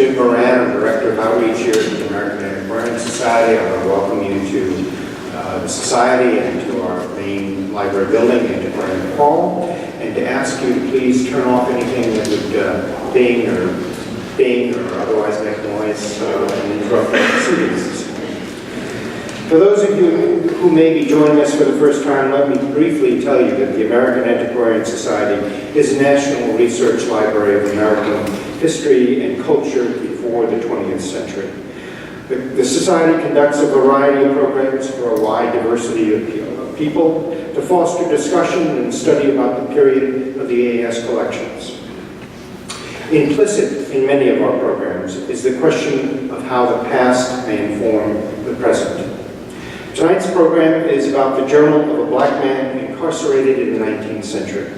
Jim Moran. I'm Director of Outreach here at the American Antiquarian Society. I want to welcome you to the Society and to our main library building, Antiquarian Hall, and to ask you to please turn off anything that would ding or otherwise make noise and interrupt the proceedings. For those of you who may be joining us for the first time, let me briefly tell you that the American Antiquarian Society is a national research library of American history and culture before the 20th century. The Society conducts a variety of programs for a wide diversity of people to foster discussion and study about the period of the AAS collections. Implicit in many of our programs is the question of how the past may inform the present. Tonight's program is about the journal of a black man incarcerated in the 19th century.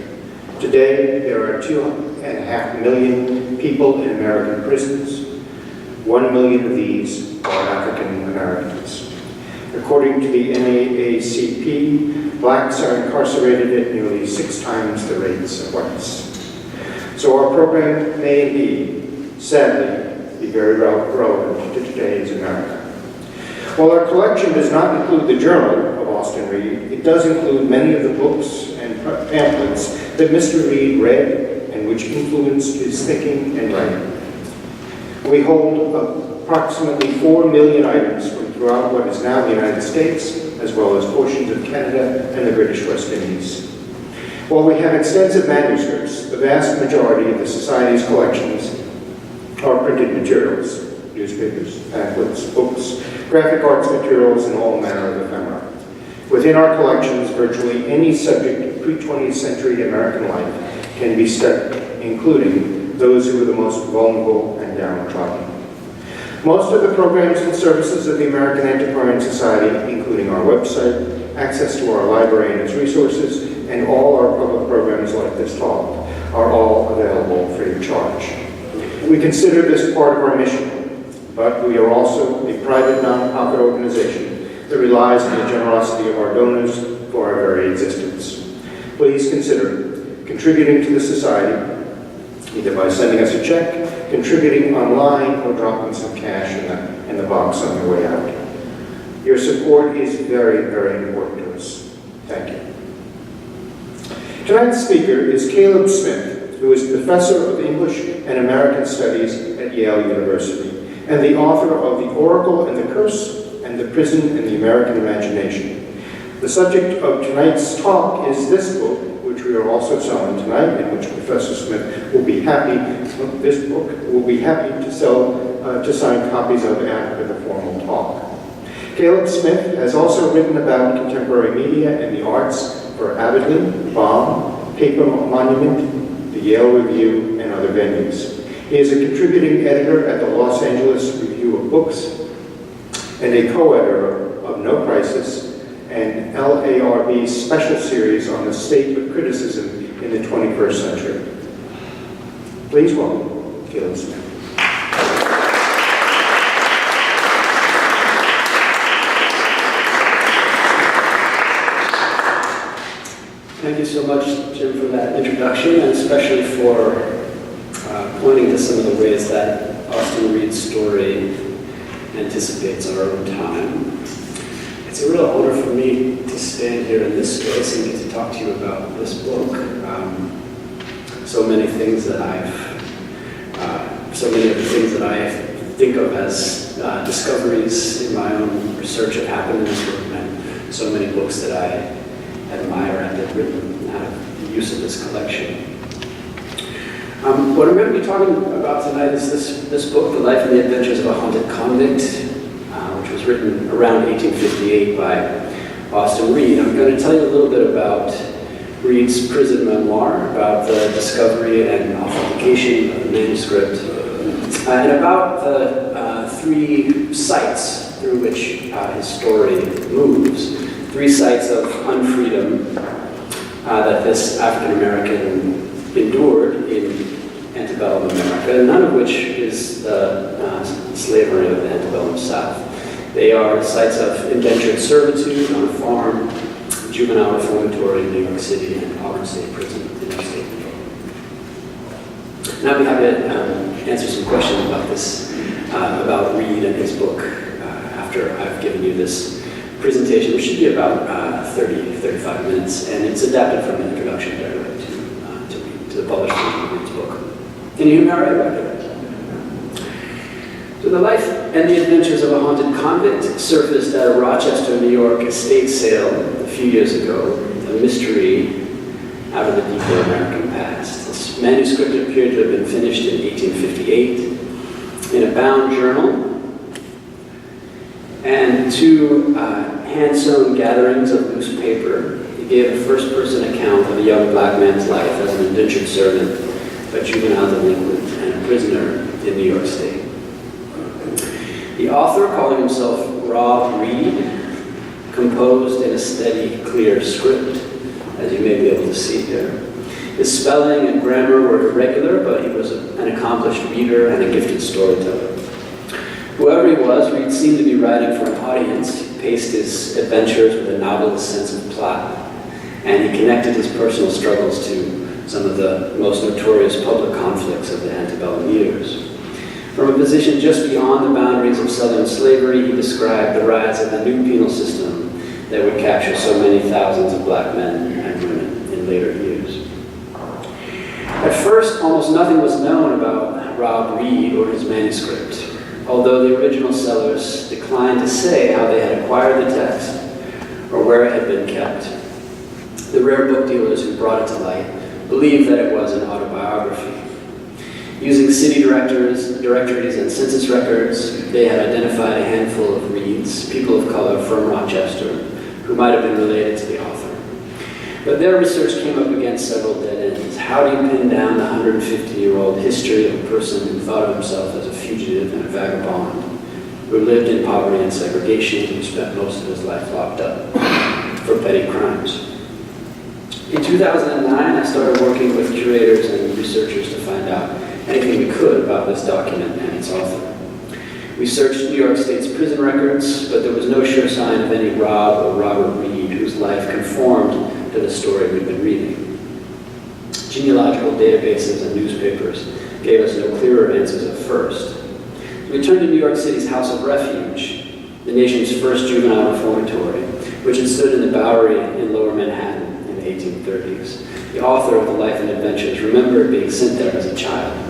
Today, there are 2.5 million people in American prisons. 1 million of these are African Americans. According to the NAACP, blacks are incarcerated at nearly 6 times the rates of whites. So our program may indeed, sadly, be very relevant to today's America. While our collection does not include the Journal of Austin Reed, it does include many of the books and pamphlets that Mr. Reed read and which influenced his thinking and writing. We hold approximately 4 million items from throughout what is now the United States, as well as portions of Canada and the British West Indies. While we have extensive manuscripts, the vast majority of the Society's collections are printed materials, newspapers, pamphlets, books, graphic arts materials, and all manner of ephemera. Within our collections, virtually any subject of pre-20th century American life can be studied, including those who were the most vulnerable and downtrodden. Most of the programs and services of the American Antiquarian Society, including our website, access to our library and its resources, and all our public programs like this talk, are all available free of charge. We consider this part of our mission, but we are also a private nonprofit organization that relies on the generosity of our donors for our very existence. Please consider contributing to the Society, either by sending us a check, contributing online, or dropping some cash in the box on your way out. Your support is very, very important to us. Thank you. Tonight's speaker is Caleb Smith, who is Professor of English and American Studies at Yale University, and the author of The Oracle and the Curse and the Prison and the American Imagination. The subject of tonight's talk is this book, which we are also selling tonight, and which Professor Smith will be happy, to sell, to sign copies of after the formal talk. Caleb Smith has also written about contemporary media and the arts for Avidly, Bomb, Paper Monument, the Yale Review, and other venues. He is a contributing editor at the Los Angeles Review of Books and a co-editor of No Crisis and LARB's special series on the state of criticism in the 21st century. Please welcome Caleb Smith. Thank you so much, Jim, for that introduction, and especially for pointing to some of the ways that Austin Reed's story anticipates our own time. It's a real honor for me to stand here in this space and get to talk to you about this book. So many of the things that I think of as discoveries in my own research have happened in this room, and so many books that I admire and have written out of the use of this collection. What I'm going to be talking about tonight is this book, The Life and the Adventures of a Haunted Convict, which was written around 1858 by Austin Reed. I'm going to tell you a little bit about Reed's prison memoir, about the discovery and authentication of the manuscript, and about the 3 sites through which his story moves. 3 sites of unfreedom that this African American endured in antebellum America, none of which is the slavery of the antebellum South. They are sites of indentured servitude on a farm, juvenile reformatory in New York City, and Auburn State Prison in upstate New York. And I'll be happy to answer some questions about this, about Reed and his book, after I've given you this presentation, which should be about 35 minutes, and it's adapted from an introduction that I wrote to the published version of Reed's book. Can you hear me all right back there? So the life and the adventures of a haunted convict surfaced at a Rochester, New York estate sale a few years ago, a mystery out of the deeper American past. This manuscript appeared to have been finished in 1858 in a bound journal, and two hand-sewn gatherings of loose paper. He gave a first-person account of a young black man's life as an indentured servant, a juvenile delinquent, and a prisoner in New York State. The author, calling himself Rob Reed, composed in a steady, clear script, as you may be able to see here. His spelling and grammar were irregular, but he was an accomplished reader and a gifted storyteller. Whoever he was, Reed seemed to be writing for an audience. He paced his adventures with a novelist sense of plot, and he connected his personal struggles to some of the most notorious public conflicts of the antebellum years. From a position just beyond the boundaries of Southern slavery, he described the rise of a new penal system that would capture so many thousands of black men and women in later years. At first, almost nothing was known about Rob Reed or his manuscript, although the original sellers declined to say how they had acquired the text or where it had been kept. The rare book dealers who brought it to light believed that it was an autobiography. Using city directories and census records, they had identified a handful of Reeds, people of color from Rochester, who might have been related to the author. But their research came up against several dead ends. How do you pin down the 150-year-old history of a person who thought of himself as a fugitive and a vagabond, who lived in poverty and segregation, who spent most of his life locked up for petty crimes? In 2009, I started working with curators and researchers to find out anything we could about this document and its author. We searched New York State's prison records, but there was no sure sign of any Rob or Robert Reed whose life conformed to the story we'd been reading. Genealogical databases and newspapers gave us no clearer answers at first. We turned to New York City's House of Refuge, the nation's first juvenile reformatory, which had stood in the Bowery in Lower Manhattan in the 1830s. The author of the Life and Adventures remembered being sent there as a child.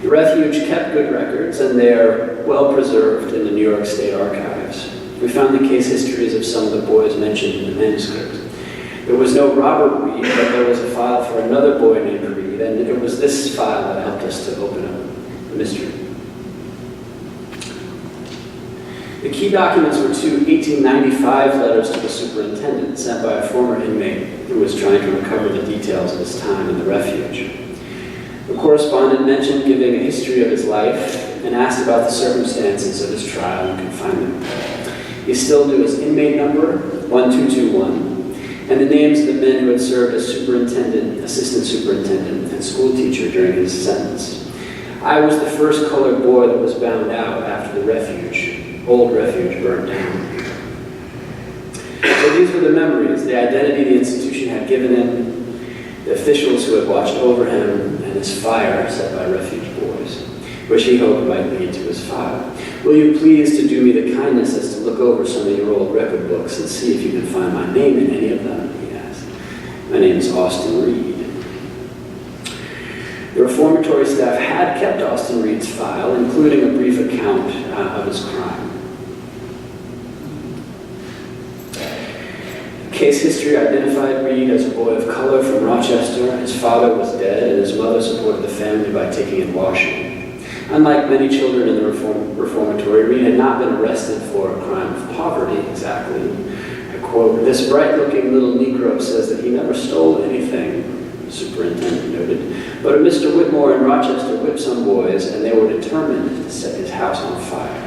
The refuge kept good records, and they are well preserved in the New York State archives. We found the case histories of some of the boys mentioned in the manuscript. There was no Robert Reed, but there was a file for another boy named Reed, and it was this file that helped us to open up the mystery. The key documents were two 1895 letters to the superintendent sent by a former inmate who was trying to recover the details of his time in the refuge. The correspondent mentioned giving a history of his life and asked about the circumstances of his trial and confinement. He still knew his inmate number, 1221, and the names of the men who had served as superintendent, assistant superintendent, and school teacher during his sentence. I was the first colored boy that was bound out after the old refuge burned down. So these were the memories, the identity the institution had given him, the officials who had watched over him, and his fire set by refuge boys, which he hoped might lead to his file. Will you please to do me the kindness as to look over some of your old record books and see if you can find my name in any of them, he asked. My name is Austin Reed. The reformatory staff had kept Austin Reed's file, including a brief account of his crime. Case history identified Reed as a boy of color from Rochester. His father was dead, and his mother supported the family by taking in washing. Unlike many children in the reformatory, Reed had not been arrested for a crime of poverty, exactly. I quote, "This bright-looking little Negro says that he never stole anything," the superintendent noted, "but a Mr. Whitmore in Rochester whipped some boys, and they were determined to set his house on fire."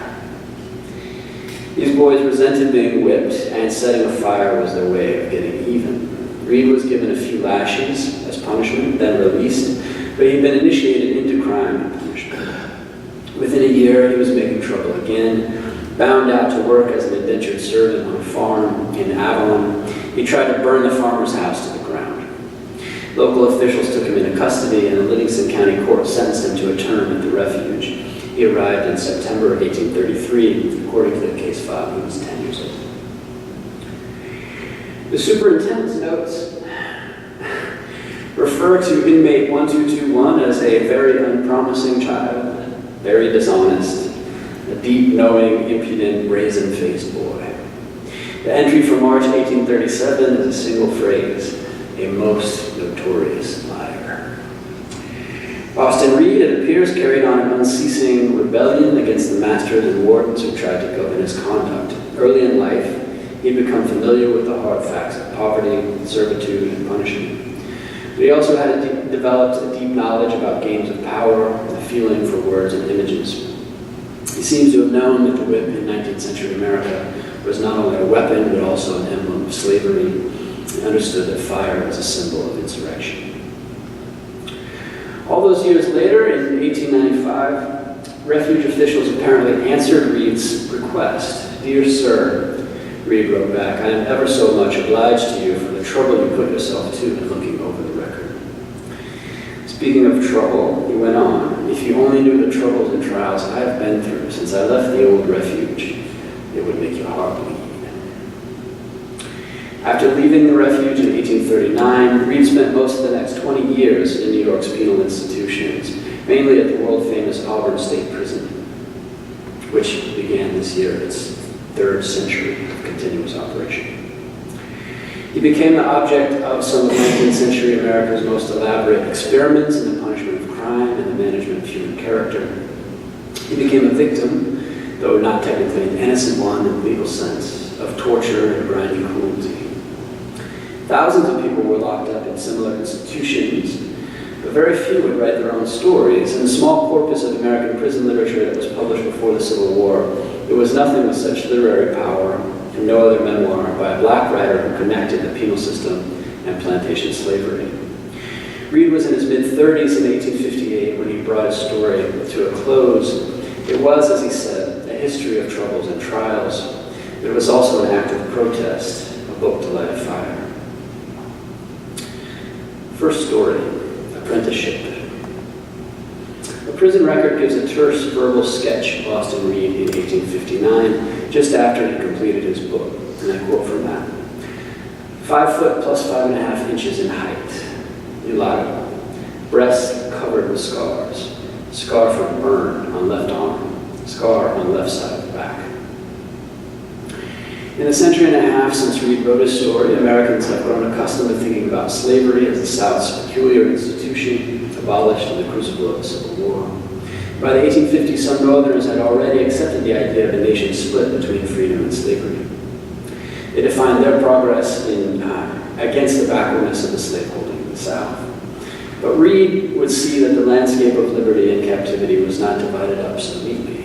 These boys resented being whipped, and setting a fire was their way of getting even. Reed was given a few lashes as punishment, then released, but he'd been initiated into crime and punishment. Within a year, he was making trouble again, bound out to work as an indentured servant on a farm in Avalon. He tried to burn the farmer's house to the ground. Local officials took him into custody, and the Livingston County Court sentenced him to a term at the refuge. He arrived in September of 1833. According to the case file, he was 10 years old. The superintendent's notes refer to inmate 1221 as a very unpromising child, very dishonest, a deep, knowing, impudent, brazen-faced boy. The entry for March 1837 is a single phrase, a most notorious liar. Austin Reed, it appears, carried on an unceasing rebellion against the masters and wardens who tried to govern his conduct. Early in life, he'd become familiar with the hard facts of poverty, servitude, and punishment. But he also had developed a deep knowledge about games of power and a feeling for words and images. He seems to have known that the whip in 19th century America was not only a weapon, but also an emblem of slavery. He understood that fire was a symbol of insurrection. All those years later, in 1895, refuge officials apparently answered Reed's request. "Dear sir," Reed wrote back, "I am ever so much obliged to you for the trouble you put yourself to in looking over the record." Speaking of trouble, he went on, "If you only knew the troubles and trials I have been through since I left the old refuge, it would make your heart bleed." After leaving the refuge in 1839, Reed spent most of the next 20 years in New York's penal institutions, mainly at the world-famous Auburn State Prison, which began this year its third century of continuous operation. He became the object of some of 19th century America's most elaborate experiments in the punishment of crime and the management of human character. He became a victim, though not technically an innocent one in the legal sense, of torture and grinding cruelty. Thousands of people were locked up in similar institutions, but very few would write their own stories. In the small corpus of American prison literature that was published before the Civil War, there was nothing with such literary power and no other memoir by a black writer who connected the penal system and plantation slavery. Reed was in his mid-30s in 1858 when he brought his story to a close. It was, as he said, a history of troubles and trials, but it was also an act of protest, a book to light a fire. First story, apprenticeship. A prison record gives a terse verbal sketch of Austin Reed in 1859, just after he completed his book, and I quote from that. 5 foot plus 5.5 inches in height, mulatto, breast covered with scars, scar from burn on left arm, scar on left side of the back. In the century and a half since Reed wrote his story, Americans have grown accustomed to thinking about slavery as the South's peculiar institution, abolished in the crucible of the Civil War. By the 1850s, some Northerners had already accepted the idea of a nation split between freedom and slavery. They defined their progress against the backwardness of the slaveholding in the South. But Reed would see that the landscape of liberty and captivity was not divided up so neatly.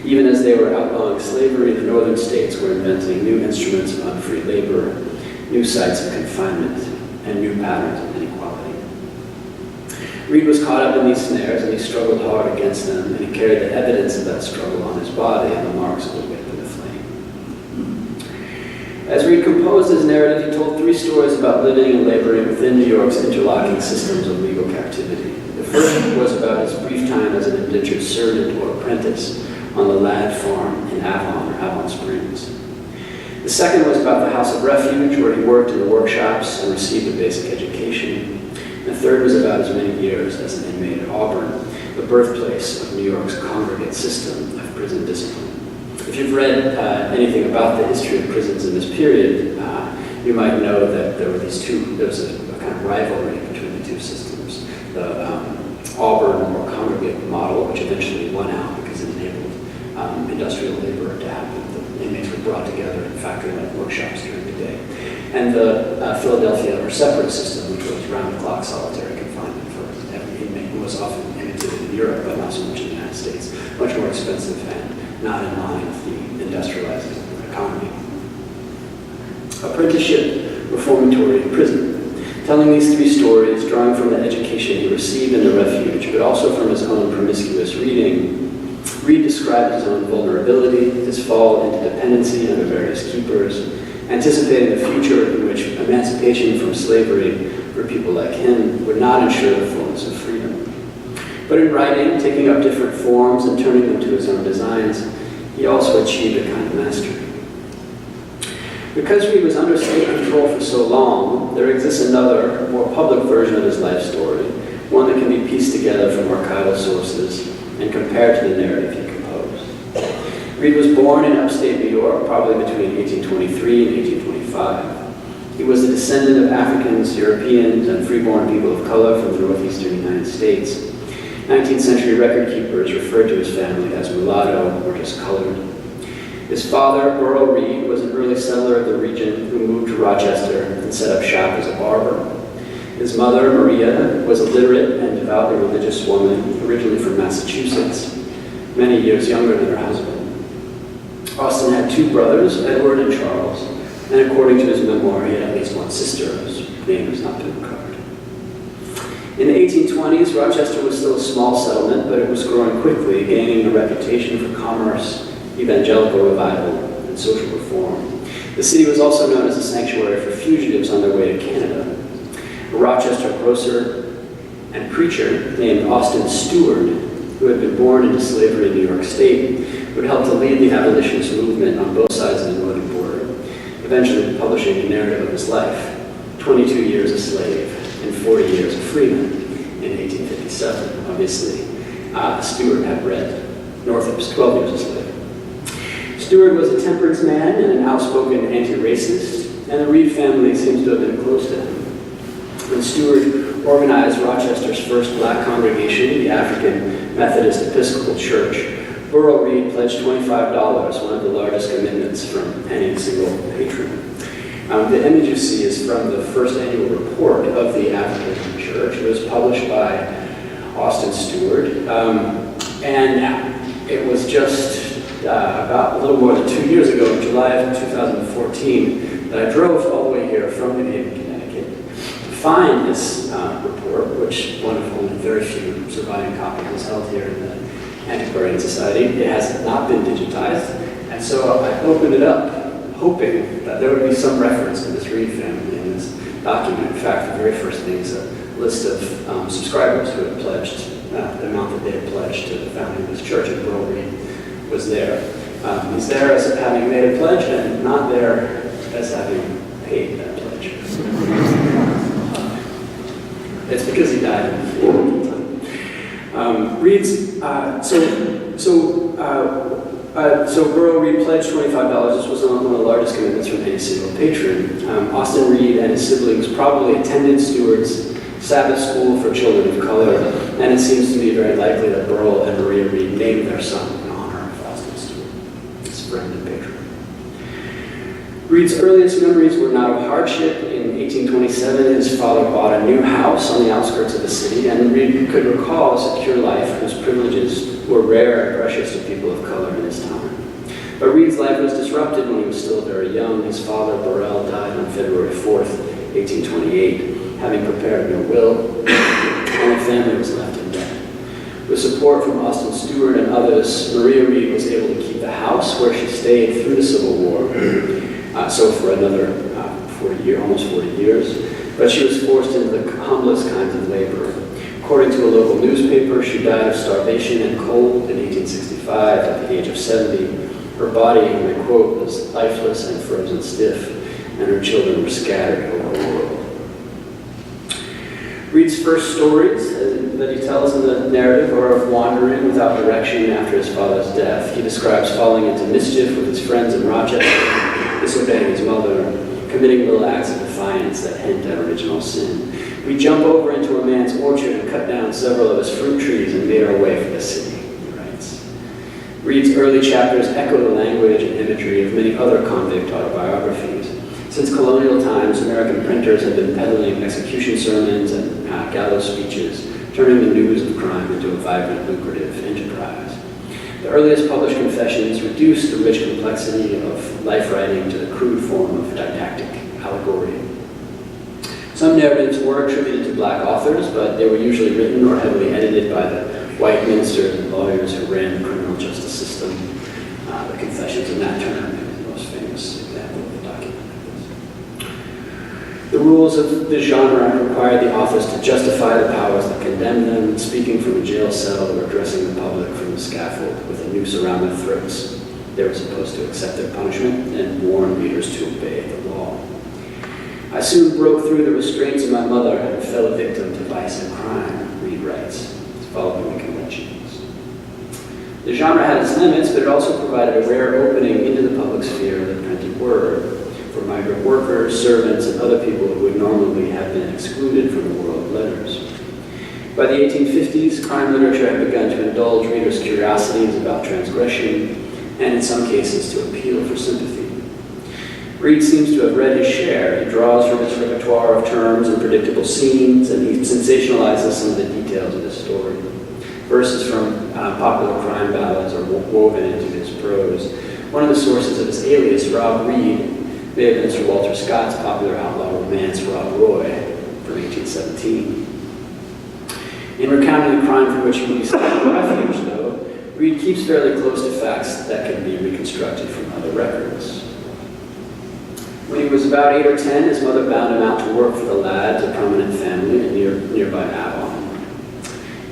Even as they were outlawing slavery, the northern states were inventing new instruments of unfree labor, new sites of confinement, and new patterns of inequality. Reed was caught up in these snares, and he struggled hard against them, and he carried the evidence of that struggle on his body and the marks of the whip and the flame. As Reed composed his narrative, he told 3 stories about living and laboring within New York's interlocking systems of legal captivity. The first was about his brief time as an indentured servant or apprentice on the Ladd Farm in Avon Springs. The second was about the House of Refuge, where he worked in the workshops and received a basic education. The third was about his many years as an inmate at Auburn, the birthplace of New York's congregate system of prison discipline. If you've read anything about the history of prisons in this period, you might know that there was a kind of rivalry between the two systems. The Auburn or congregate model, which eventually won out because it enabled industrial labor to happen. The inmates were brought together in factory-like workshops during the day. And the Philadelphia or separate system, which was round-the-clock solitary confinement for every inmate, who was often imitated in Europe, but not so much in the United States. Much more expensive and not in line with the industrialized economy. Apprenticeship, reformatory, and prison. Telling these 3 stories, drawing from the education he received in the refuge, but also from his own promiscuous reading, Reed described his own vulnerability, his fall into dependency under various keepers, anticipating a future in which emancipation from slavery for people like him would not ensure the fullness of freedom. But in writing, taking up different forms and turning them to his own designs, he also achieved a kind of mastery. Because Reed was under state control for so long, there exists another, more public version of his life story, one that can be pieced together from archival sources and compared to the narrative he composed. Reed was born in upstate New York, probably between 1823 and 1825. He was the descendant of Africans, Europeans, and freeborn people of color from the northeastern United States. 19th century record keepers referred to his family as mulatto or just colored. His father, Burl Reed, was an early settler of the region who moved to Rochester and set up shop as a barber. His mother, Maria, was a literate and devoutly religious woman, originally from Massachusetts, many years younger than her husband. Austin had two brothers, Edward and Charles, and according to his memoir, he had at least one sister whose name has not been recovered. In the 1820s, Rochester was still a small settlement, but it was growing quickly, gaining a reputation for commerce, evangelical revival, and social reform. The city was also known as a sanctuary for fugitives on their way to Canada. A Rochester grocer and preacher named Austin Stewart, who had been born into slavery in New York State, would help to lead the abolitionist movement on both sides of the northern border, eventually publishing the narrative of his life, 22 years a slave and 40 years a freeman in 1857. Obviously, Stewart had read Northup's 12 Years a Slave. Stewart was a temperance man and an outspoken anti-racist, and the Reed family seems to have been close to him. When Stewart organized Rochester's first black congregation, the African Methodist Episcopal Church, Burl Reed pledged $25, one of the largest commitments from any single patron. The image you see is from the first annual report of the African Church. It was published by Austin Stewart, and it was just about a little more than 2 years ago, in July of 2014, that I drove all the way here from New Haven, Connecticut, to find this report, which one of only very few surviving copies is held here in the Antiquarian Society. It has not been digitized, and so I opened it up, hoping that there would be some reference to this Reed family in this document. In fact, the very first thing is a list of subscribers who had pledged the amount that they had pledged to the founding of this church, and Burl Reed was there. He's there as having made a pledge, and not there as having paid that pledge. It's because he died in the time. So Burl Reed pledged $25. This was one of the largest commitments from any single patron. Austin Reed and his siblings probably attended Stewart's Sabbath school for children of color, and it seems to me very likely that Burl and Maria Reed named their son in honor of Austin Stewart, his friend and patron. Reed's earliest memories were not of hardship. In 1827, his father bought a new house on the outskirts of the city, and Reed could recall a secure life whose privileges were rare and precious to people of color in his time. But Reed's life was disrupted when he was still very young. His father, Burrell, died on February 4th, 1828, having prepared no will, and the family was left in debt. With support from Austin Stewart and others, Maria Reed was able to keep the house where she stayed through the Civil War, so for another almost 40 years, but she was forced into the humblest kinds of labor. According to a local newspaper, she died of starvation and cold in 1865 at the age of 70. Her body, and I quote, was lifeless and frozen stiff, and her children were scattered over the world. Reed's first stories that he tells in the narrative are of wandering without direction after his father's death. He describes falling into mischief with his friends in Rochester, disobeying his mother, committing little acts of defiance that hint at original sin. We jump over into a man's orchard and cut down several of his fruit trees and made our way for the city, he writes. Reed's early chapters echo the language and imagery of many other convict autobiographies. Since colonial times, American printers have been peddling execution sermons and gallows speeches, turning the news of crime into a vibrant, lucrative enterprise. The earliest published confessions reduced the rich complexity of life writing to the crude form of didactic allegory. Some narratives were attributed to black authors, but they were usually written or heavily edited by the white ministers and lawyers who ran the criminal justice system. The Confessions of Nat Turner is the most famous example of a document like this. The rules of the genre required the authors to justify the powers that condemned them, speaking from a jail cell or addressing the public from the scaffold with a noose around their throats. They were supposed to accept their punishment and warn readers to obey the law. I soon broke through the restraints of my mother and fell a victim to vice and crime, Reed writes, following the conventions. The genre had its limits, but it also provided a rare opening into the public sphere of the printed word for migrant workers, servants, and other people who would normally have been excluded from the world of letters. By the 1850s, crime literature had begun to indulge readers' curiosities about transgression, and in some cases to appeal for sympathy. Reed seems to have read his share. He draws from his repertoire of terms and predictable scenes, and he sensationalizes some of the details of his story. Verses from popular crime ballads are woven into his prose. One of the sources of his alias, Rob Reed, may have been Sir Walter Scott's popular outlaw romance, Rob Roy, from 1817. In recounting the crime from which he sought refuge, though, Reed keeps fairly close to facts that can be reconstructed from other records. When he was about 8 or 10, his mother bound him out to work for the Ladds, a prominent family in nearby Avon.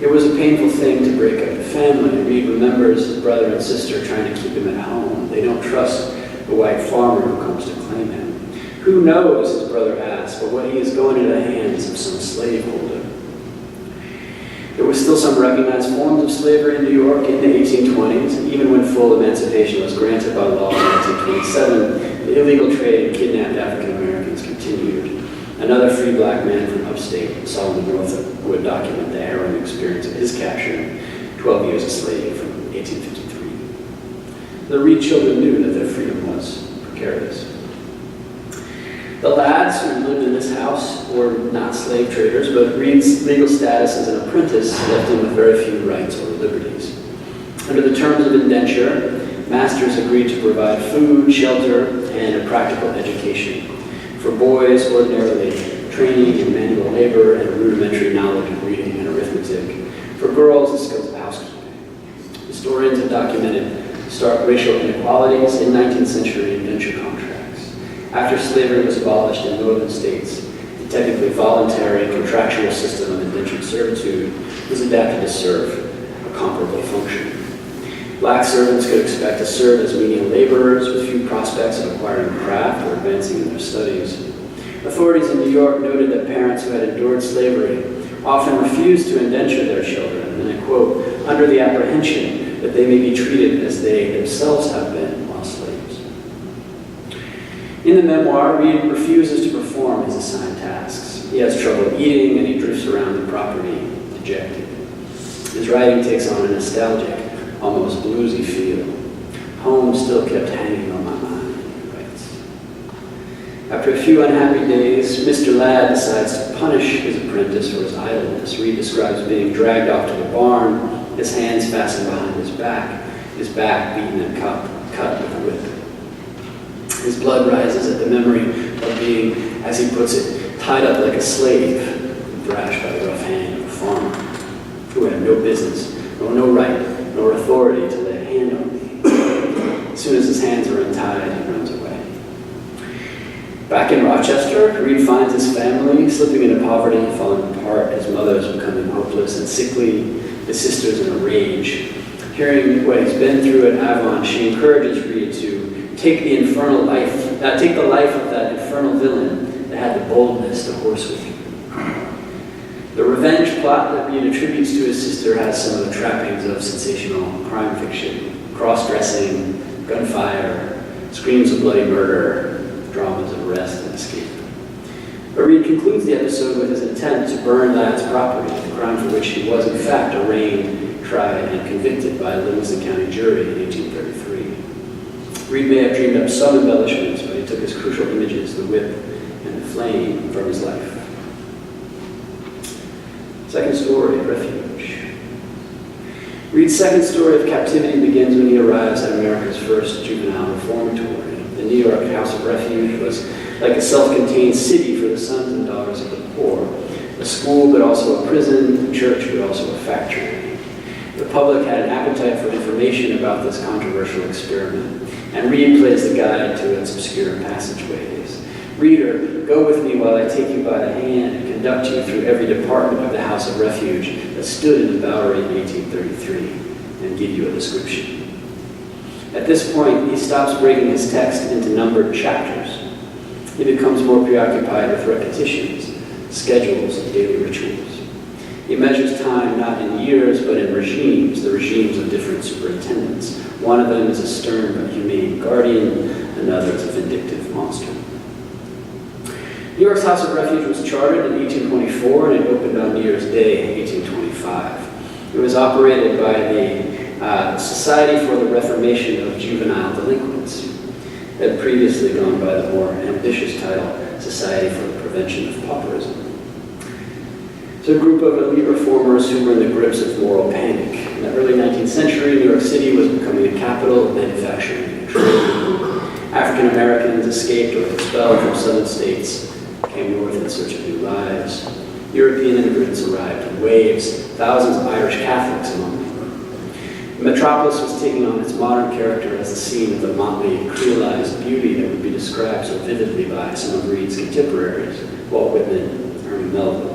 It was a painful thing to break up the family. Reed remembers his brother and sister trying to keep him at home. They don't trust the white farmer who comes to claim him. Who knows, his brother asked, but what he is going into the hands of some slaveholder. There were still some recognized forms of slavery in New York in the 1820s, and even when full emancipation was granted by law in 1927, the illegal trade in kidnapped African Americans continued. Another free black man from upstate, Solomon Northup, would document the harrowing experience of his capture, 12 years a slave from 1853. The Reed children knew that their freedom was precarious. The Ladds who lived in this house were not slave traders, but Reed's legal status as an apprentice left him with very few rights or liberties. Under the terms of indenture, masters agreed to provide food, shelter, and a practical education. For boys, ordinarily, training in manual labor and a rudimentary knowledge of reading and arithmetic. For girls, the skills of housekeeping. Historians have documented stark racial inequalities in 19th century indenture contracts. After slavery was abolished in northern states, the technically voluntary contractual system of indentured servitude was adapted to serve a comparable function. Black servants could expect to serve as menial laborers with few prospects of acquiring craft or advancing in their studies. Authorities in New York noted that parents who had endured slavery often refused to indenture their children, and I quote, under the apprehension that they may be treated as they themselves have been while slaves. In the memoir, Reed refuses to perform his assigned tasks. He has trouble eating and he drifts around the property, dejected. His writing takes on a nostalgic, almost bluesy feel. Home still kept hanging on my mind, he writes. After a few unhappy days, Mr. Ladd decides to punish his apprentice for his idleness. Reed describes being dragged off to the barn, his hands fastened behind his back beaten and cut with a whip. His blood rises at the memory of being, as he puts it, tied up like a slave, thrashed by the rough hand of a farmer who had no business, nor no right, nor authority to lay a hand on me. As soon as his hands are untied, he runs away. Back in Rochester, Reed finds his family slipping into poverty and falling apart. His mother is becoming hopeless and sickly, his sister's in a rage. Hearing what he's been through at Avon, she encourages Reed to take the life of that infernal villain that had the boldness to horse with him. The revenge plot that Reed attributes to his sister has some of the trappings of sensational crime fiction. Cross-dressing, gunfire, screams of bloody murder, dramas of arrest and escape. But Reed concludes the episode with his intent to burn Ladd's property, the crime for which he was in fact arraigned, tried, and convicted by a Livingston County jury in 1833. Reed may have dreamed up some embellishments, but he took as crucial images the whip and the flame from his life. Second story, refuge. Reed's second story of captivity begins when he arrives at America's first juvenile reformatory. The New York House of Refuge was like a self-contained city for the sons and daughters of the poor. A school, but also a prison, a church, but also a factory. The public had an appetite for information about this controversial experiment, and Reed plays the guide to its obscure passageways. Reader, go with me while I take you by the hand and conduct you through every department of the House of Refuge that stood in the Bowery in 1833, and give you a description. At this point, he stops breaking his text into numbered chapters. He becomes more preoccupied with repetitions, schedules, and daily rituals. He measures time not in years, but in regimes, the regimes of different superintendents. One of them is a stern but humane guardian, another is a vindictive monster. New York's House of Refuge was chartered in 1824 and it opened on New Year's Day, 1825. It was operated by the Society for the Reformation of Juvenile Delinquents. It had previously gone by the more ambitious title, Society for the Prevention of Pauperism. It's a group of elite reformers who were in the grips of moral panic. In the early 19th century, New York City was becoming a capital of manufacturing and trade. African Americans escaped or were expelled from southern states, came north in search of new lives. European immigrants arrived in waves, thousands of Irish Catholics among them. The metropolis was taking on its modern character as the scene of the motley, creolized beauty that would be described so vividly by some of Reed's contemporaries, Walt Whitman and Herman Melville.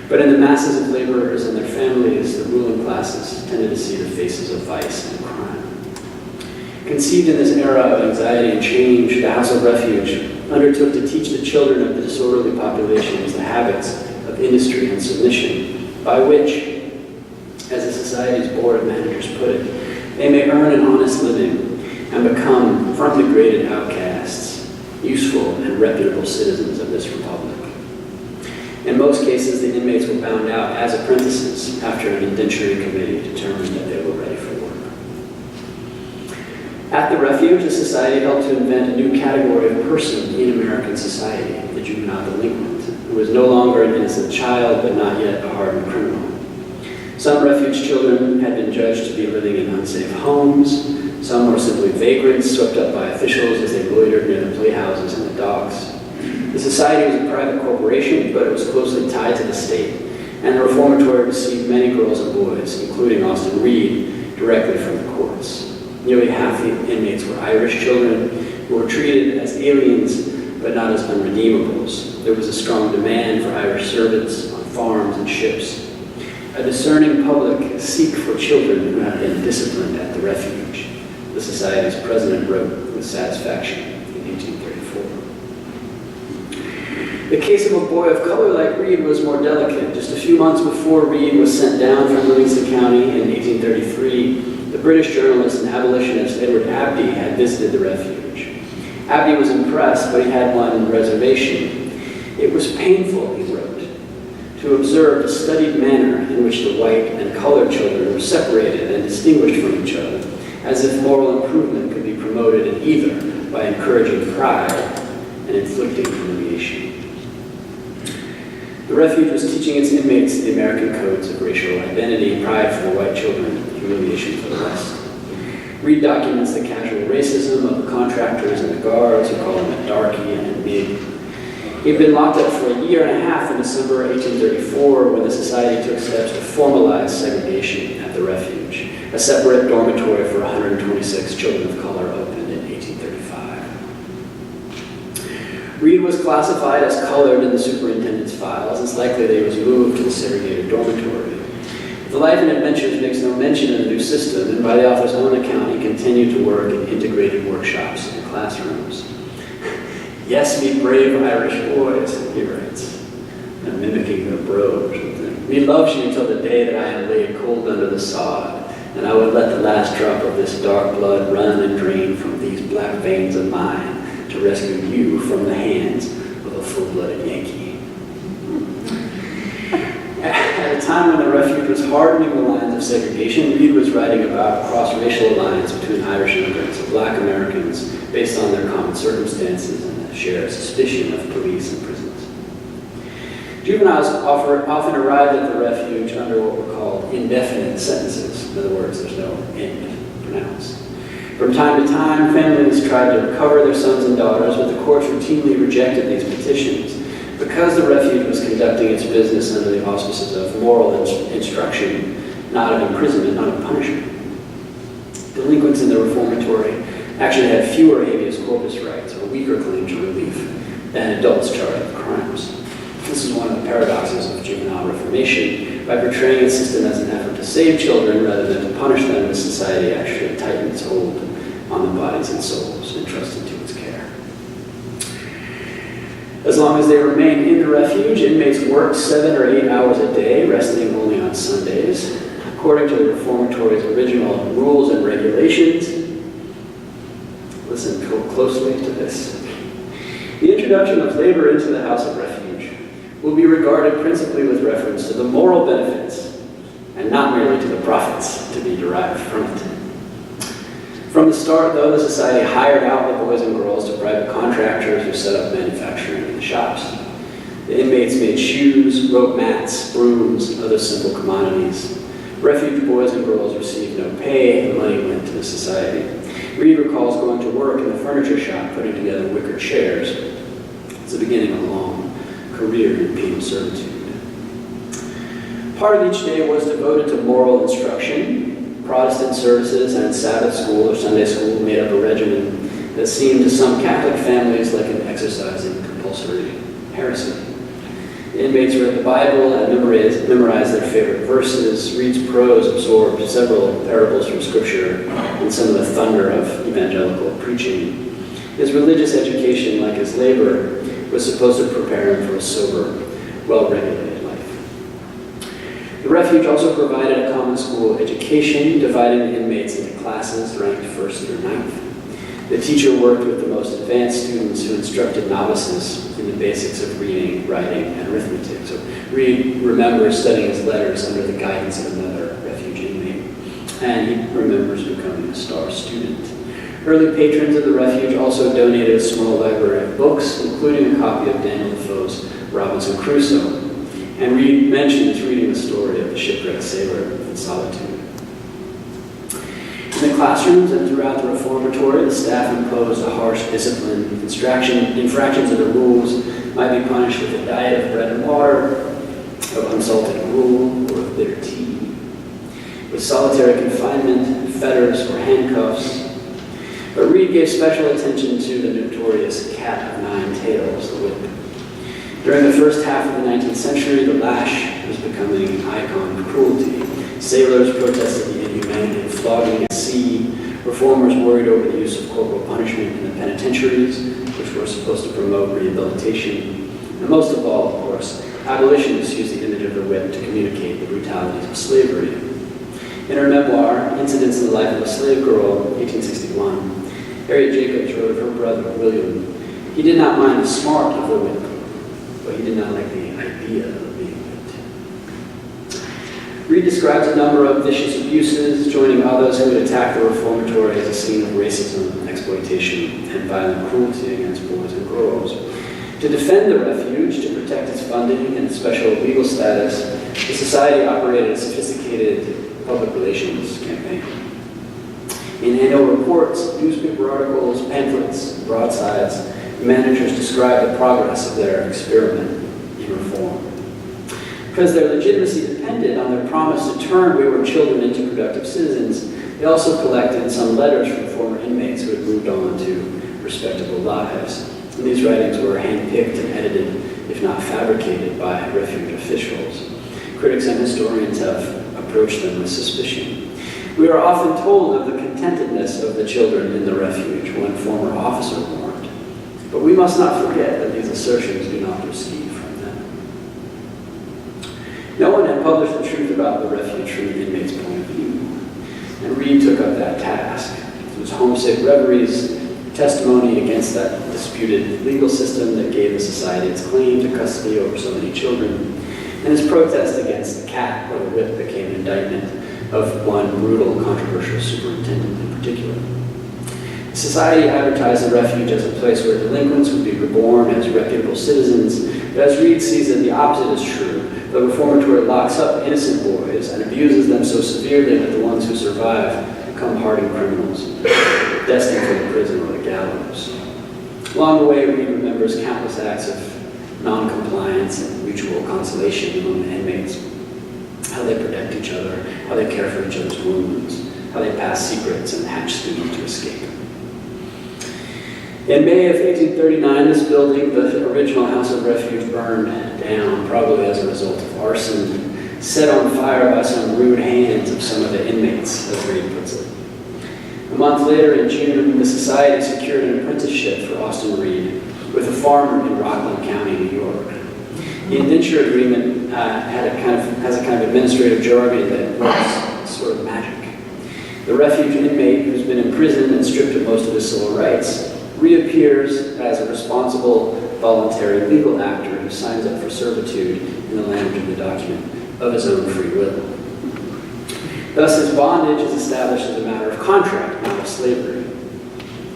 But in the masses of laborers and their families, the ruling classes tended to see the faces of vice and crime. Conceived in this era of anxiety and change, the House of Refuge undertook to teach the children of the disorderly populations the habits of industry and submission, by which, as the Society's Board of Managers put it, they may earn an honest living and become, from degraded outcasts, useful and reputable citizens of this republic. In most cases, the inmates were bound out as apprentices after an indentury committee determined that they were ready for work. At the Refuge, the Society helped to invent a new category of person in American society, the juvenile delinquent, who was no longer an innocent child, but not yet a hardened criminal. Some Refuge children had been judged to be living in unsafe homes. Some were simply vagrants swept up by officials as they loitered near the playhouses and the docks. The Society was a private corporation, but it was closely tied to the state, and the reformatory received many girls and boys, including Austin Reed, directly from the courts. Nearly half the inmates were Irish children who were treated as aliens, but not as unredeemables. There was a strong demand for Irish servants on farms and ships. A discerning public seek for children who have been disciplined at the Refuge, the Society's president wrote with satisfaction in 1834. The case of a boy of color like Reed was more delicate. Just a few months before Reed was sent down from Livingston County in 1833, the British journalist and abolitionist Edward Abdy had visited the Refuge. Abdy was impressed, but he had one reservation. It was painful, he wrote, to observe the studied manner in which the white and colored children were separated and distinguished from each other, as if moral improvement could be promoted in either by encouraging pride and inflicting humiliation. The Refuge was teaching its inmates the American codes of racial identity, pride for the white children, humiliation for the rest. Reed documents the casual racism of the contractors and the guards, who call him a darky and a mig. He had been locked up for a year and a half in December 1834 when the Society took steps to formalize segregation at the Refuge. A separate dormitory for 126 children of color opened in 1835. Reed was classified as colored in the superintendent's files. It's likely that he was moved to the segregated dormitory. The Life and Adventures makes no mention of the new system, and by the author's own account, he continued to work in integrated workshops and classrooms. Yes, me brave Irish boys, he writes, and mimicking their brogue or something. Me loves you until the day that I am laid cold under the sod, and I would let the last drop of this dark blood run and drain from these black veins of mine to rescue you from the hands of a full-blooded Yankee. At a time when the Refuge was hardening the lines of segregation, Reed was writing about cross-racial alliance between Irish immigrants and Black Americans based on their common circumstances and a shared suspicion of police and prisons. Juveniles often arrived at the Refuge under what were called indefinite sentences. In other words, there's no end pronounced. From time to time, families tried to recover their sons and daughters, but the courts routinely rejected these petitions. Because the Refuge was conducting its business under the auspices of moral instruction, not of imprisonment, not of punishment, delinquents in the reformatory actually had fewer habeas corpus rights or weaker claim to relief than adults charged with crimes. This is one of the paradoxes of juvenile reformation. By portraying a system as an effort to save children rather than to punish them, the society actually tightens its hold on the bodies and souls entrusted to its care. As long as they remain in the refuge, inmates work 7 or 8 hours a day, resting only on Sundays. According to the reformatories' original rules and regulations, listen closely to this. The introduction of labor into the house of refuge will be regarded principally with reference to the moral benefits and not merely to the profits to be derived from it. From the start, though, the society hired out the boys and girls to private contractors who set up manufacturing in the shops. The inmates made shoes, rope mats, brooms, other simple commodities. Refuge boys and girls received no pay, and money went to the society. Reed recalls going to work in the furniture shop, putting together wicker chairs. It's the beginning of a long career in penal servitude. Part of each day was devoted to moral instruction. Protestant services and Sabbath school or Sunday school made up a regimen that seemed to some Catholic families like an exercise in compulsory heresy. The inmates read the Bible and memorized their favorite verses. Reed's prose absorbed several parables from Scripture and some of the thunder of evangelical preaching. His religious education, like his labor, was supposed to prepare him for a sober, well-regulated life. The refuge also provided a common school education, dividing the inmates into classes ranked 1st through 9th. The teacher worked with the most advanced students who instructed novices in the basics of reading, writing, and arithmetic. So Reed remembers studying his letters under the guidance of another refuge inmate, and he remembers becoming a star student. Early patrons of the refuge also donated a small library of books, including a copy of Daniel Defoe's Robinson Crusoe, and Reed mentions reading the story of the shipwrecked sailor in solitude. In the classrooms and throughout the reformatory, the staff imposed a harsh discipline. Infractions of the rules might be punished with a diet of bread and water, of unsalted gruel, or of bitter tea, with solitary confinement, fetters, or handcuffs. But Reed gave special attention to the notorious cat of 9 tails, the whip. During the first half of the 19th century, the lash was becoming an icon of cruelty. Sailors protested the inhumanity of flogging at sea. Reformers worried over the use of corporal punishment in the penitentiaries, which were supposed to promote rehabilitation. And most of all, of course, abolitionists used the image of the whip to communicate the brutalities of slavery. In her memoir, Incidents in the Life of a Slave Girl, 1861, Harriet Jacobs wrote of her brother, William. He did not mind the smart of the whip, but he did not like the idea of being whipped. Reed describes a number of vicious abuses, joining others who would attack the reformatory as a scene of racism, exploitation, and violent cruelty against boys and girls. To defend the refuge, to protect its funding and its special legal status, the society operated a sophisticated public relations campaign. In annual reports, newspaper articles, pamphlets, broadsides, the managers described the progress of their experiment in reform. Because their legitimacy depended on their promise to turn wayward children into productive citizens, they also collected some letters from former inmates who had moved on to respectable lives. And these writings were handpicked and edited, if not fabricated, by refuge officials. Critics and historians have approached them with suspicion. We are often told of the contentedness of the children in the refuge, one former officer warned. But we must not forget that these assertions do not proceed from them. No one had published the truth about the refuge from the inmate's point of view, and Reed took up that task. It was homesick reveries, testimony against that disputed legal system that gave the society its claim to custody over so many children, and his protest against the cat or the whip became an indictment of one brutal, controversial superintendent in particular. Society advertised the refuge as a place where delinquents would be reborn as reputable citizens, but as Reed sees it, the opposite is true. The reformatory locks up innocent boys and abuses them so severely that the ones who survive become hardened criminals, destined for the prison or the gallows. Along the way, Reed remembers countless acts of non-compliance and mutual consolation among the inmates, how they protect each other, how they care for each other's wounds, how they pass secrets and hatch schemes to escape. In May of 1839, this building, the original House of Refuge, burned down, probably as a result of arson, set on fire by some rude hands of some of the inmates, as Reed puts it. A month later, in June, the Society secured an apprenticeship for Austin Reed with a farmer in Rockland County, New York. The indenture agreement has a kind of administrative jargon that works sort of magic. The refuge inmate who's been imprisoned and stripped of most of his civil rights reappears as a responsible, voluntary legal actor who signs up for servitude in the language of the document of his own free will. Thus, his bondage is established as a matter of contract, not of slavery.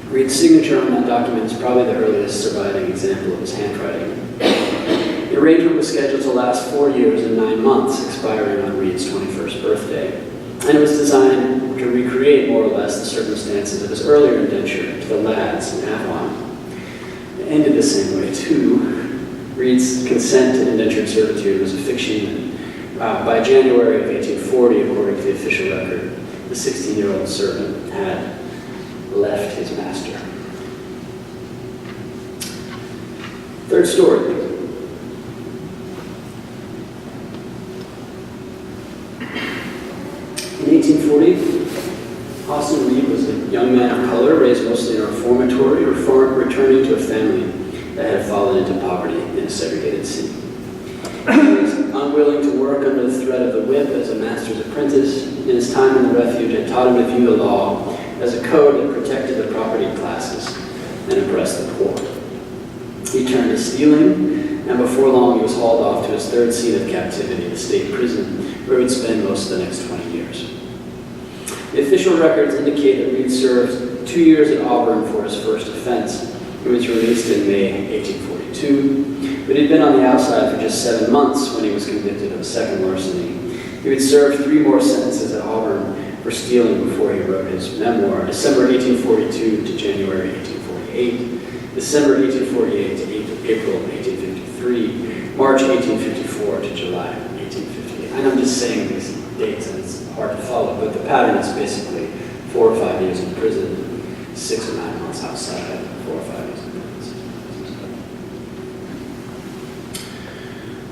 Reed's signature on that document is probably the earliest surviving example of his handwriting. The arrangement was scheduled to last 4 years and 9 months, expiring on Reed's 21st birthday, and it was designed to recreate more or less the circumstances of his earlier indenture to the lads in Avalon. It ended the same way, too. Reed's consent to indentured servitude was a fiction, and by January of 1840, according to the official record, the 16-year-old servant had left his master. Third story. In 1840, Austin Reed was a young man of color, raised mostly in a reformatory, returning to a family that had fallen into poverty in a segregated city. He was unwilling to work under the threat of the whip as a master's apprentice, and his time in the refuge had taught him to view the law as a code that protected the property classes and oppressed the poor. He turned to stealing, and before long he was hauled off to his third scene of captivity, the state prison, where he would spend most of the next 20 years. The official records indicate that Reed served 2 years at Auburn for his first offense. He was released in May 1842, but he'd been on the outside for just 7 months when he was convicted of a second larceny. He would serve 3 more sentences at Auburn for stealing before he wrote his memoir, December 1842 to January 1848, December 1848 to April 1853, March 1854 to July 1858. And I'm just saying these dates, and it's hard to follow, but the pattern is basically 4 or 5 years in prison, 6 or 9 months outside, 4 or 5 years in prison.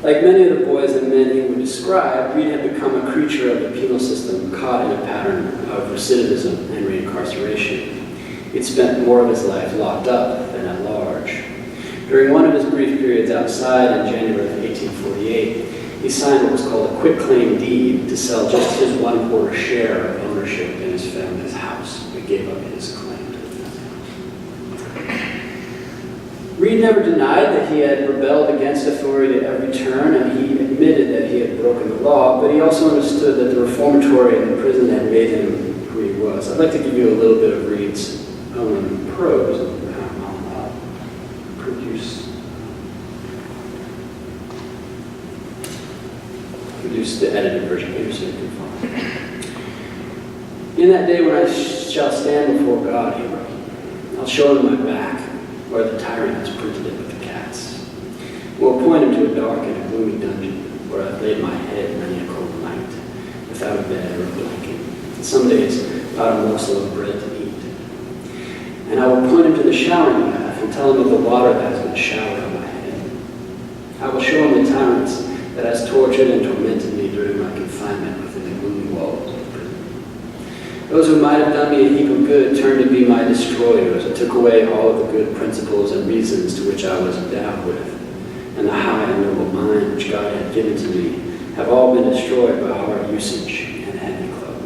Like many of the boys and men he would describe, Reed had become a creature of the penal system, caught in a pattern of recidivism and reincarceration. He'd spent more of his life locked up than at large. During one of his brief periods outside in January of 1848, he signed what was called a quitclaim deed to sell just his 1/4 share of ownership in his family's house. He gave up his claim to the family house. Reed never denied that he had rebelled against authority at every turn, and he admitted that he had broken the law, but he also understood that the reformatory in the prison had made him who he was. I'd like to give you a little bit of Reed's own prose, and I'll produce the edited version here so you can follow. In that day when I shall stand before God, he wrote, I'll show him my back, where the tyrant has printed it with the cats. We'll point him to a dark and a gloomy dungeon, where I've laid my head many a cold night, without a bed or a blanket, and some days without a morsel of bread to eat. And I will point him to the showering bath and tell him of the water that has been showered on my head. I will show him the tyrants that has tortured and tormented me during my confinement within the gloomy walls of the prison. Those who might have done me a heap of good turned to be my destroyers and took away all of the good principles and reasons to which I was endowed with, and the high and noble mind which God had given to me have all been destroyed by hard usage and a heavy club.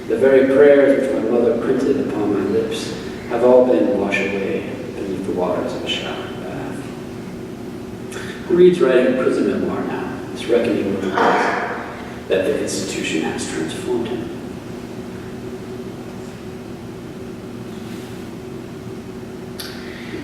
The very prayers which my mother printed upon my lips have all been washed away beneath the waters of a showering bath. Reed's writing a prison memoir now. He's reckoning with the ways that the institution has transformed him.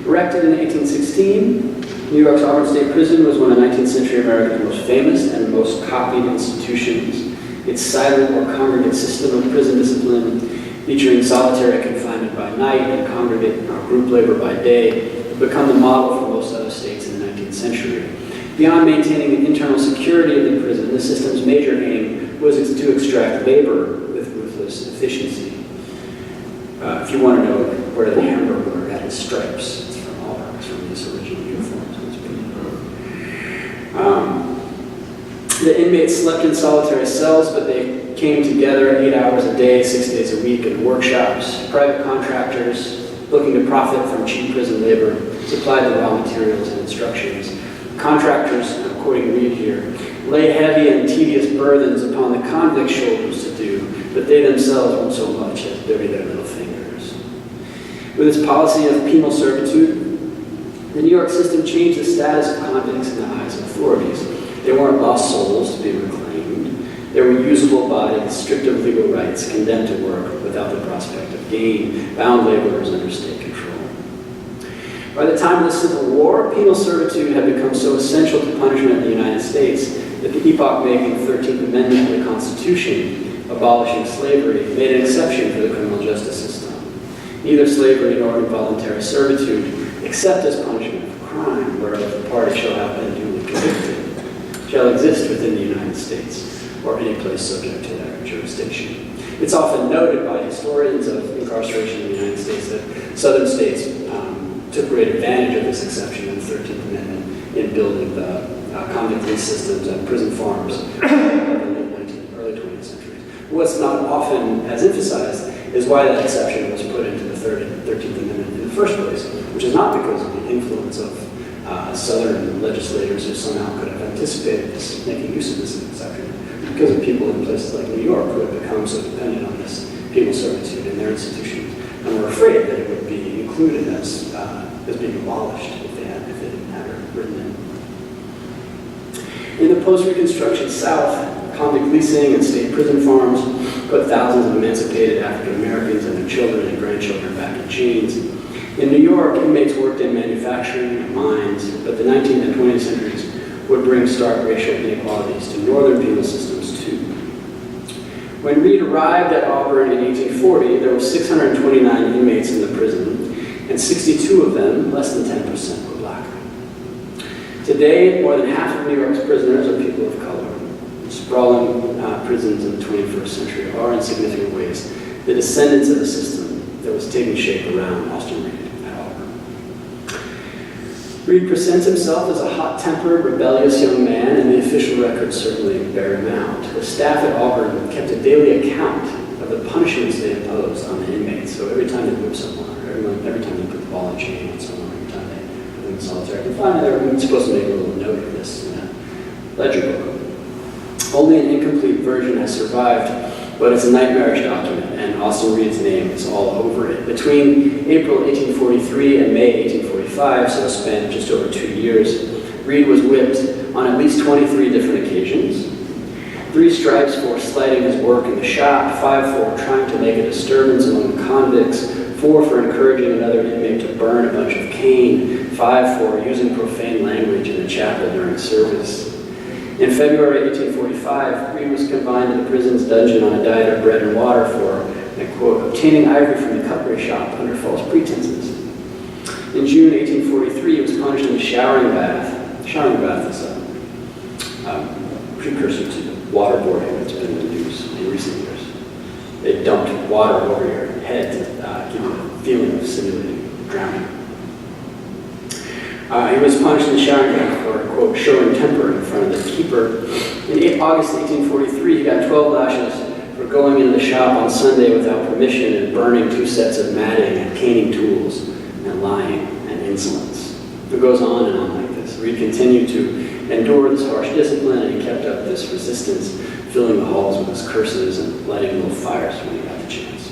Erected in 1816, New York's Auburn State Prison was one of 19th century America's most famous and most copied institutions. Its silent or congregate system of prison discipline, featuring solitary confinement by night and congregate or group labor by day, had become the model for most other states in the 19th century. Beyond maintaining the internal security of the prison, the system's major aim was to extract labor with ruthless efficiency. If you want to know where the hamburger had in stripes. It's from Auburn, it's from these original uniforms. The inmates slept in solitary cells, but they came together 8 hours a day, 6 days a week in workshops. Private contractors looking to profit from cheap prison labor supplied the raw materials and instructions. Contractors, I'm quoting Reed here, lay heavy and tedious burdens upon the convicts' shoulders to do, but they themselves won't so much as dirty their little fingers. With its policy of penal servitude, the New York system changed the status of convicts in the eyes of authorities. They weren't lost souls to be reclaimed. They were usable bodies, stripped of legal rights, condemned to work without the prospect of gain, bound laborers under state control. By the time of the Civil War, penal servitude had become so essential to punishment in the United States that the epoch-making 13th Amendment of the Constitution, abolishing slavery, made an exception for the criminal justice system. Neither slavery nor involuntary servitude, except as punishment for crime, whereof the party shall have been duly convicted, shall exist within the United States, or any place subject to that jurisdiction. It's often noted by historians of incarceration in the United States that southern states took great advantage of this exception in the 13th Amendment in building the convict lease systems and prison farms in the early 20th centuries. What's not often as emphasized is why that exception was put into the 13th Amendment in the first place, which is not because of the influence of Southern legislators who somehow could have anticipated this, making use of this exception, because of people in places like New York who had become so dependent on this penal servitude in their institutions, and were afraid that it would be included as being abolished if they didn't have it written in. In the post-Reconstruction South, convict leasing and state prison farms put thousands of emancipated African Americans and their children and grandchildren back in chains. In New York, inmates worked in manufacturing and mines, but the 19th and 20th centuries would bring stark racial inequalities to northern penal systems too. When Reed arrived at Auburn in 1840, there were 629 inmates in the prison, and 62 of them, less than 10%, were black. Today, more than half of New York's prisoners are people of color. Sprawling prisons in the 21st century are, in significant ways, the descendants of the system that was taking shape around Austin Reed at Auburn. Reed presents himself as a hot-tempered, rebellious young man, and the official records certainly bear him out. The staff at Auburn kept a daily account of the punishments they imposed on the inmates. So every time they whipped someone, or every time they put the ball and chain on someone, every time they put them in solitary confinement, they were supposed to make a little note of this in a ledger book. Only an incomplete version has survived, but it's a nightmarish document, and Austin Reed's name is all over it. Between April 1843 and May 1845, so a span of just over 2 years, Reed was whipped on at least 23 different occasions. 3 stripes for slighting his work in the shop, 5 for trying to make a disturbance among the convicts, 4 for encouraging another inmate to burn a bunch of cane, 5 for using profane language in the chapel during service. In February 1845, Reed was confined to the prison's dungeon on a diet of bread and water for, and I quote, obtaining ivory from the cutlery shop under false pretenses. In June 1843, he was punished in a showering bath. Showering bath is a precursor to waterboarding that's been in the news in recent years. They dumped water over your head to give you a feeling of simulating drowning. He was punished in the showering bath for, quote, showing temper in front of the keeper. In August 1843, he got 12 lashes for going into the shop on Sunday without permission and burning 2 sets of matting and caning tools and lying and insolence. It goes on and on like this. Reed continued to endure this harsh discipline, and he kept up this resistance, filling the halls with his curses and lighting little fires when he got the chance.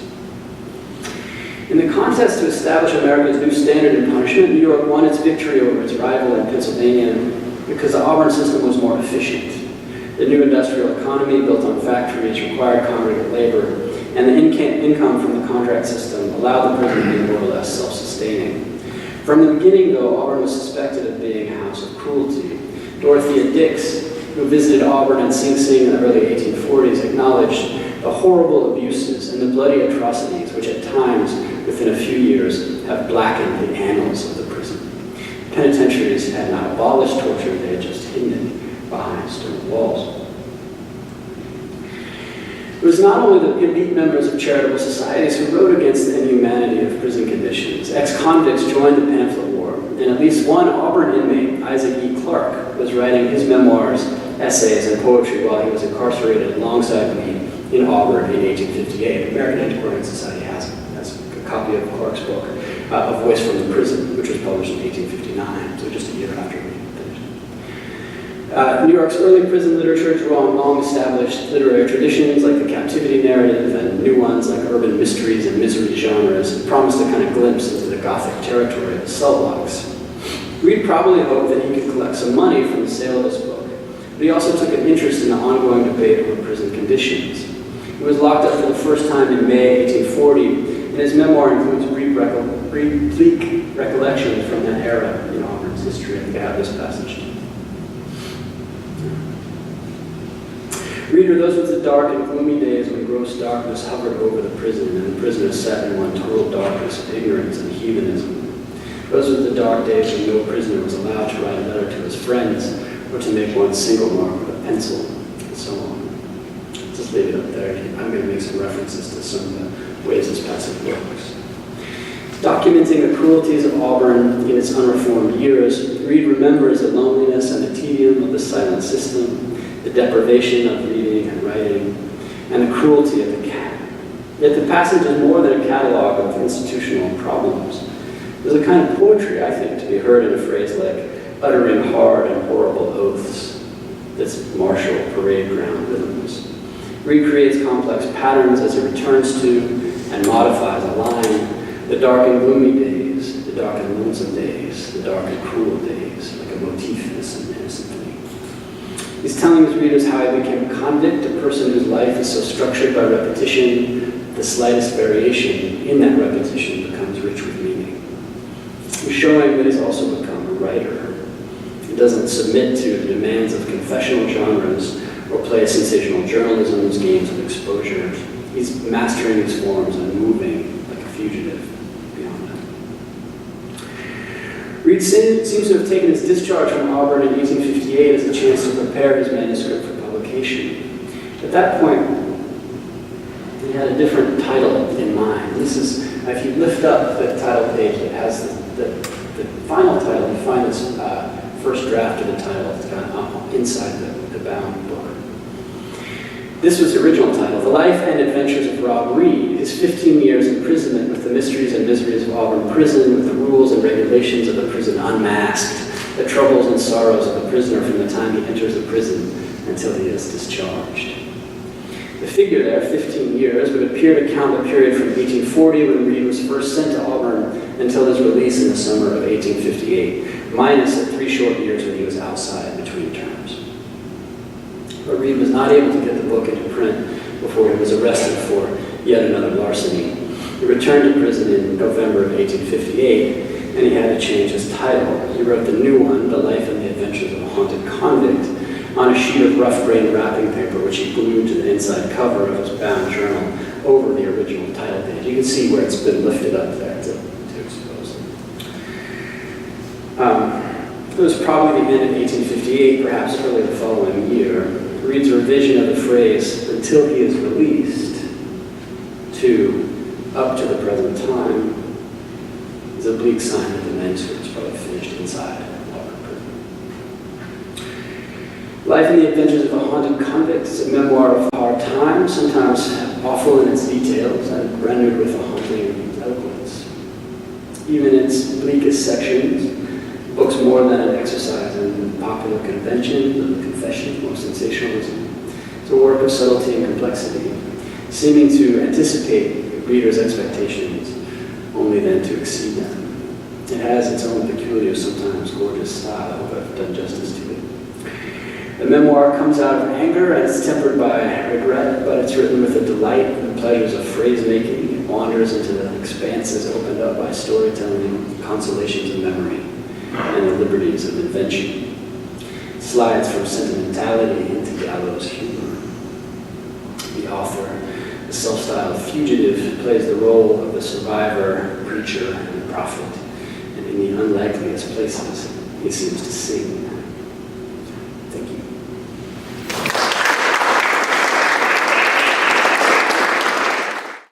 In the contest to establish America's new standard in punishment, New York won its victory over its rival in Pennsylvania because the Auburn system was more efficient. The new industrial economy built on factories required congregate labor, and the income from the contract system allowed the prison to be more or less self-sustaining. From the beginning, though, Auburn was suspected of being a house of cruelty. Dorothea Dix, who visited Auburn and Sing Sing in the early 1840s, acknowledged the horrible abuses and the bloody atrocities which at times, within a few years, have blackened the annals of the prison. Penitentiaries had not abolished torture, they had just hidden it behind stone walls. It was not only the elite members of charitable societies who wrote against the inhumanity of prison conditions. Ex-convicts joined the pamphlet war, and at least one Auburn inmate, Isaac E. Clarke, was writing his memoirs, essays, and poetry while he was incarcerated alongside me in Auburn in 1858. American Antiquarian Society has a copy of Clarke's book, A Voice from the Prison, which was published in 1859, so just a year after we finished. New York's early prison literature drew on long-established literary traditions like the captivity narrative and new ones like urban mysteries and misery genres, and promised a kind of glimpse into the Gothic territory of the cell blocks. Reed probably hoped that he could collect some money from the sale of his book, but he also took an interest in the ongoing debate over prison conditions. He was locked up for the first time in May 1840, and his memoir includes brief recollections from that era in Auburn's history. I think I have this passage. Reader, those were the dark and gloomy days when gross darkness hovered over the prison, and the prisoners sat in one total darkness of ignorance and heathenism. Those were the dark days when no prisoner was allowed to write a letter to his friends, or to make one single mark with a pencil, and so on. Just leave it up there. I'm going to make some references to some of the ways this passage works. Documenting the cruelties of Auburn in its unreformed years, Reed remembers the loneliness and the tedium of the silent system, the deprivation of reading and writing, and the cruelty of the cat. Yet the passage is more than a catalog of institutional problems. There's a kind of poetry, I think, to be heard in a phrase like uttering hard and horrible oaths, that's martial parade ground rhythms. Reed creates complex patterns as it returns to and modifies a line, the dark and gloomy days, the dark and lonesome days, the dark and cruel days, like a motif in a symphony. He's telling his readers how he became a convict, a person whose life is so structured by repetition, the slightest variation in that repetition becomes rich with meaning. He's showing that he's also become a writer. He doesn't submit to the demands of confessional genres or play sensational journalism's games of exposure. He's mastering these forms and moving like a fugitive beyond them. Reed seems to have taken his discharge from Auburn in 1858 as a chance to prepare his manuscript for publication. At that point, he had a different title in mind. This is, if you lift up the title page that has the final title, you find this first draft of the title. It's got inside the bound book. This was the original title, The Life and Adventures of Rob Reed, his 15 years imprisonment with the mysteries and miseries of Auburn Prison, with the rules and regulations of the prison unmasked, the troubles and sorrows of the prisoner from the time he enters the prison until he is discharged. The figure there, 15 years, would appear to count the period from 1840, when Reed was first sent to Auburn, until his release in the summer of 1858, minus the 3 short years when he was outside between terms. But Reed was not able to get the book into print before he was arrested for yet another larceny. He returned to prison in November of 1858, and he had to change his title. He wrote the new one, The Life and the Adventures of a Haunted Convict, on a sheet of rough-grained wrapping paper, which he glued to the inside cover of his bound journal over the original title page. You can see where it's been lifted up there to expose it. It was probably the end of 1858, perhaps early the following year. Reed's revision of the phrase, until he is released, to up to the present time, is a bleak sign that the manuscript is probably finished inside Auburn Prison. Life and the Adventures of a Haunted Convict is a memoir of hard times, sometimes awful in its details and rendered with a haunting eloquence. Even its bleakest sections, the book's more than an exercise in popular conventions, of confession or sensationalism. It's a work of subtlety and complexity, seeming to anticipate the reader's expectations, only then to exceed them. It has its own peculiar, sometimes gorgeous style, but I've done justice to it. The memoir comes out of anger and it's tempered by regret, but it's written with a delight in the pleasures of phrase-making. It wanders into the expanses opened up by storytelling, consolations of memory, and the liberties of invention. It slides from sentimentality into gallows humor. The author, the self-styled fugitive, plays the role of the survivor, preacher, and prophet, and in the unlikeliest places, he seems to sing.